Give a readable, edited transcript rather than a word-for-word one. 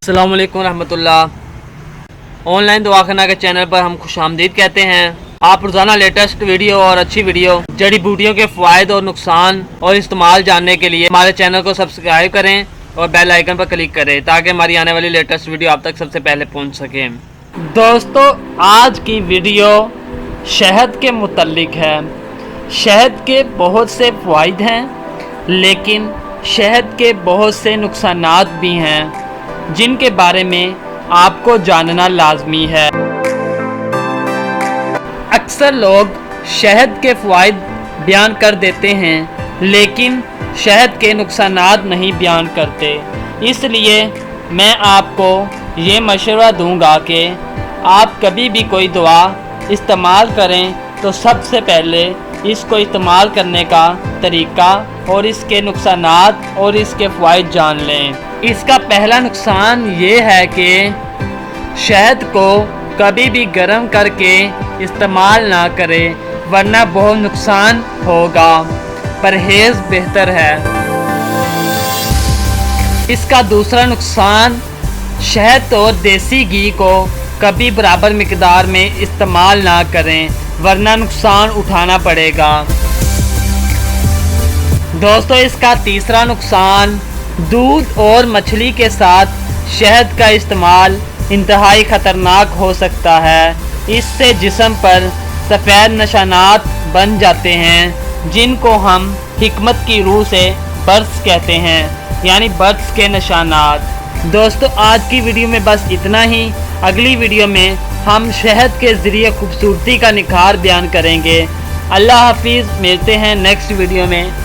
अस्सलाम वालेकुम रहमतुल्लाह। ऑनलाइन दवाखाना के चैनल पर हम खुश आमदीद कहते हैं। आप रोज़ाना लेटेस्ट वीडियो और अच्छी वीडियो जड़ी बूटियों के फ़ायदे और नुकसान और इस्तेमाल जानने के लिए हमारे चैनल को सब्सक्राइब करें और बेल आइकन पर क्लिक करें ताकि हमारी आने वाली लेटेस्ट वीडियो आप तक सबसे पहले पहुंच सके। दोस्तों, आज की वीडियो शहद के मुतल्लिक है। शहद के बहुत से फ़ायदे हैं, लेकिन शहद के बहुत से नुकसानात भी हैं जिनके बारे में आपको जानना लाजमी है। अक्सर लोग शहद के फ़वाइद बयान कर देते हैं, लेकिन शहद के नुकसानात नहीं बयान करते। इसलिए मैं आपको ये मशवरा दूंगा कि आप कभी भी कोई दवा इस्तेमाल करें तो सबसे पहले इसको इस्तेमाल करने का तरीका और इसके नुकसानात और इसके फ़वाइद जान लें। इसका पहला नुकसान ये है कि शहद को कभी भी गर्म करके इस्तेमाल ना करें, वरना बहुत नुकसान होगा। परहेज़ बेहतर है। इसका दूसरा नुकसान, शहद और देसी घी को कभी बराबर मिकदार में इस्तेमाल ना करें, वरना नुकसान उठाना पड़ेगा। दोस्तों, इसका तीसरा नुकसान, दूध और मछली के साथ शहद का इस्तेमाल इंतहाई ख़तरनाक हो सकता है। इससे जिस्म पर सफ़ेद निशानात बन जाते हैं, जिनको हम हिकमत की रूह से बर्स कहते हैं, यानी बर्स के निशानात। दोस्तों, आज की वीडियो में बस इतना ही। अगली वीडियो में हम शहद के ज़रिए खूबसूरती का निखार बयान करेंगे। अल्लाह हाफिज़। मिलते हैं नेक्स्ट वीडियो में।